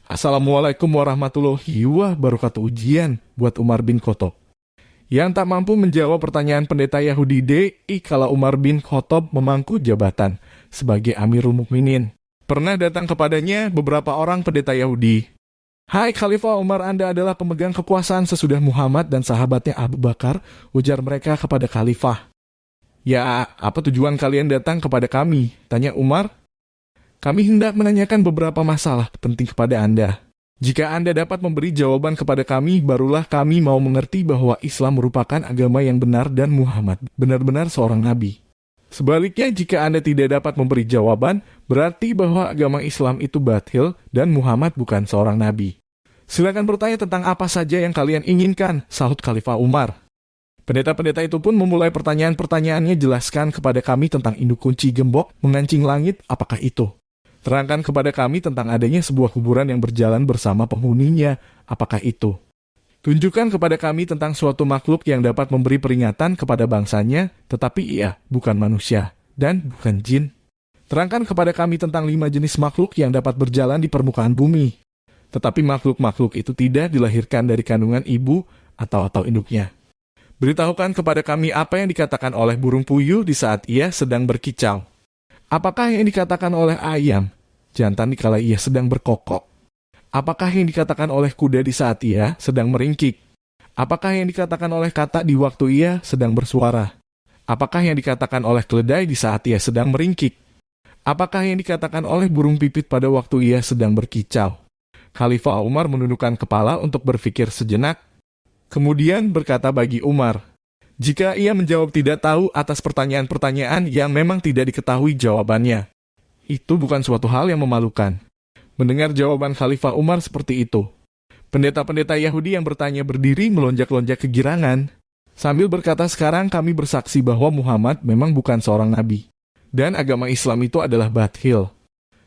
Assalamualaikum warahmatullahi wabarakatuh. Ujian buat Umar bin Khattab yang tak mampu menjawab pertanyaan pendeta Yahudi DI kala Umar bin Khattab memangku jabatan sebagai Amirul Mukminin. Pernah datang kepadanya beberapa orang pendeta Yahudi. "Hai Khalifah Umar, Anda adalah pemegang kekuasaan sesudah Muhammad dan sahabatnya Abu Bakar," ujar mereka kepada Khalifah. "Ya, apa tujuan kalian datang kepada kami?" tanya Umar. "Kami hendak menanyakan beberapa masalah penting kepada Anda. Jika Anda dapat memberi jawaban kepada kami, barulah kami mau mengerti bahwa Islam merupakan agama yang benar dan Muhammad benar-benar seorang nabi. Sebaliknya, jika Anda tidak dapat memberi jawaban, berarti bahwa agama Islam itu batil dan Muhammad bukan seorang nabi. Silakan bertanya tentang apa saja yang kalian inginkan," sahut Khalifah Umar. Pendeta-pendeta itu pun memulai pertanyaan-pertanyaannya. "Jelaskan kepada kami tentang induk kunci gembok mengancing langit, apakah itu? Terangkan kepada kami tentang adanya sebuah kuburan yang berjalan bersama penghuninya, apakah itu? Tunjukkan kepada kami tentang suatu makhluk yang dapat memberi peringatan kepada bangsanya, tetapi ia bukan manusia dan bukan jin. Terangkan kepada kami tentang 5 jenis makhluk yang dapat berjalan di permukaan bumi, tetapi makhluk-makhluk itu tidak dilahirkan dari kandungan ibu atau induknya. Beritahukan kepada kami apa yang dikatakan oleh burung puyuh di saat ia sedang berkicau. Apakah yang dikatakan oleh ayam jantan dikala ia sedang berkokok? Apakah yang dikatakan oleh kuda di saat ia sedang meringkik? Apakah yang dikatakan oleh katak di waktu ia sedang bersuara? Apakah yang dikatakan oleh keledai di saat ia sedang meringkik? Apakah yang dikatakan oleh burung pipit pada waktu ia sedang berkicau?" Khalifah Umar menundukkan kepala untuk berpikir sejenak, kemudian berkata bagi Umar, jika ia menjawab tidak tahu atas pertanyaan-pertanyaan yang memang tidak diketahui jawabannya, itu bukan suatu hal yang memalukan. Mendengar jawaban Khalifah Umar seperti itu, pendeta-pendeta Yahudi yang bertanya berdiri melonjak-lonjak kegirangan, sambil berkata, "Sekarang kami bersaksi bahwa Muhammad memang bukan seorang nabi, dan agama Islam itu adalah batil."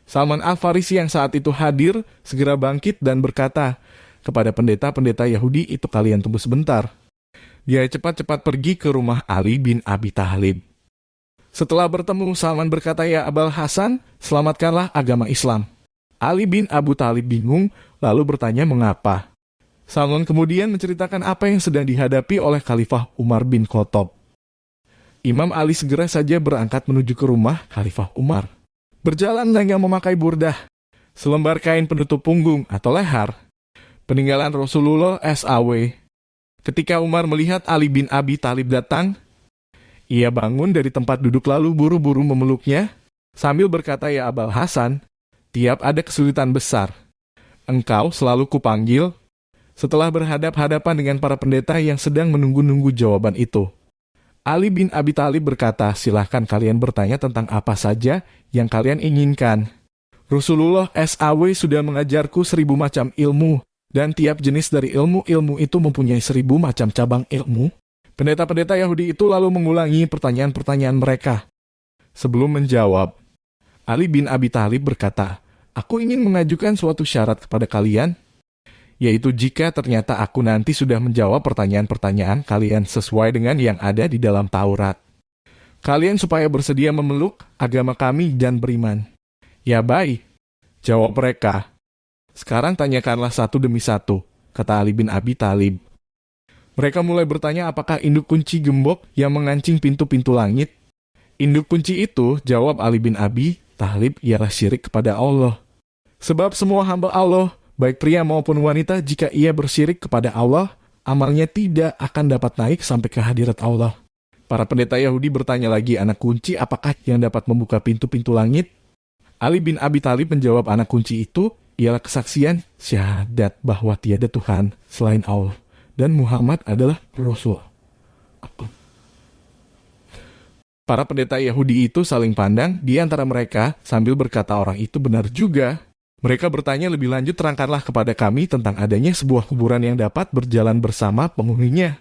Salman Al-Farisi yang saat itu hadir, segera bangkit dan berkata kepada pendeta-pendeta Yahudi itu, "Kalian tunggu sebentar." Dia cepat-cepat pergi ke rumah Ali bin Abi Thalib. Setelah bertemu, Salman berkata, "Ya Abul Hasan, selamatkanlah agama Islam." Ali bin Abu Thalib bingung, lalu bertanya mengapa. Salman kemudian menceritakan apa yang sedang dihadapi oleh Khalifah Umar bin Khattab. Imam Ali segera saja berangkat menuju ke rumah Khalifah Umar. Berjalan dengan memakai burdah, selembar kain penutup punggung atau lehar, peninggalan Rasulullah SAW. Ketika Umar melihat Ali bin Abi Thalib datang, ia bangun dari tempat duduk lalu buru-buru memeluknya, sambil berkata, "Ya Abul Hasan, tiap ada kesulitan besar, engkau selalu kupanggil." Setelah berhadap-hadapan dengan para pendeta yang sedang menunggu-nunggu jawaban itu, Ali bin Abi Thalib berkata, "Silahkan kalian bertanya tentang apa saja yang kalian inginkan. Rasulullah SAW sudah mengajarku 1000 macam ilmu, dan tiap jenis dari ilmu-ilmu itu mempunyai 1000 macam cabang ilmu." Pendeta-pendeta Yahudi itu lalu mengulangi pertanyaan-pertanyaan mereka. Sebelum menjawab, Ali bin Abi Thalib berkata, "Aku ingin mengajukan suatu syarat kepada kalian, yaitu jika ternyata aku nanti sudah menjawab pertanyaan-pertanyaan kalian sesuai dengan yang ada di dalam Taurat, kalian supaya bersedia memeluk agama kami dan beriman." "Ya baik," jawab mereka. "Sekarang tanyakanlah satu demi satu," kata Ali bin Abi Thalib. Mereka mulai bertanya apakah induk kunci gembok yang mengancing pintu-pintu langit. "Induk kunci itu," jawab Ali bin Abi Thalib, "ialah syirik kepada Allah. Sebab semua hamba Allah, baik pria maupun wanita, jika ia bersyirik kepada Allah, amalnya tidak akan dapat naik sampai ke hadirat Allah." Para pendeta Yahudi bertanya lagi, "Anak kunci apakah yang dapat membuka pintu-pintu langit?" Ali bin Abi Thalib menjawab, "Anak kunci itu ialah kesaksian syahadat bahwa tiada Tuhan selain Allah dan Muhammad adalah Rasul." Para pendeta Yahudi itu saling pandang di antara mereka sambil berkata, "Orang itu benar juga." Mereka bertanya lebih lanjut, "Terangkanlah kepada kami tentang adanya sebuah kuburan yang dapat berjalan bersama penghuninya."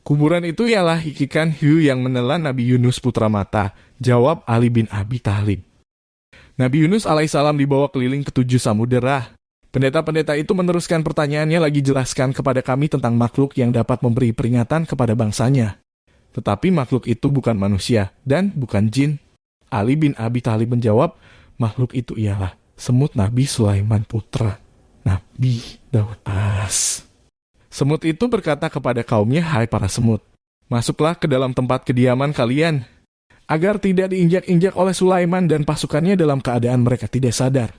"Kuburan itu ialah ikan hiu yang menelan Nabi Yunus putra mata," jawab Ali bin Abi Thalib. Nabi Yunus alaihissalam dibawa keliling ke 7 samudera. Pendeta-pendeta itu meneruskan pertanyaannya lagi, "Jelaskan kepada kami tentang makhluk yang dapat memberi peringatan kepada bangsanya. Tetapi makhluk itu bukan manusia dan bukan jin." Ali bin Abi Thalib menjawab, "Makhluk itu ialah semut Nabi Sulaiman putra." Nabi Daud as. Semut itu berkata kepada kaumnya, "Hai para semut, masuklah ke dalam tempat kediaman kalian, agar tidak diinjak-injak oleh Sulaiman dan pasukannya dalam keadaan mereka tidak sadar."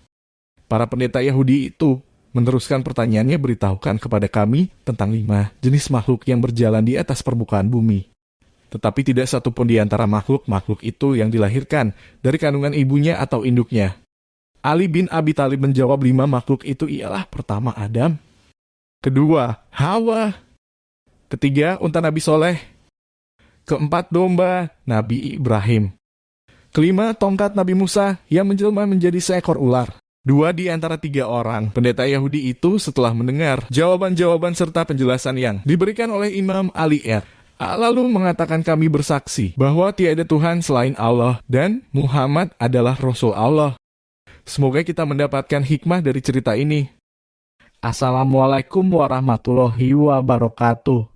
Para pendeta Yahudi itu meneruskan pertanyaannya, "Beritahukan kepada kami tentang 5 jenis makhluk yang berjalan di atas permukaan bumi." Tetapi tidak satu pun di antara makhluk-makhluk itu yang dilahirkan dari kandungan ibunya atau induknya. Ali bin Abi Thalib menjawab 5 makhluk itu ialah: pertama Adam, kedua Hawa, ketiga unta Nabi Soleh, keempat domba Nabi Ibrahim, kelima tongkat Nabi Musa yang menjelma menjadi seekor ular. 2 di antara 3 orang pendeta Yahudi itu setelah mendengar jawaban-jawaban serta penjelasan yang diberikan oleh Imam Ali lalu mengatakan, "Kami bersaksi bahwa tiada Tuhan selain Allah dan Muhammad adalah Rasul Allah." Semoga kita mendapatkan hikmah dari cerita ini. Assalamualaikum warahmatullahi wabarakatuh.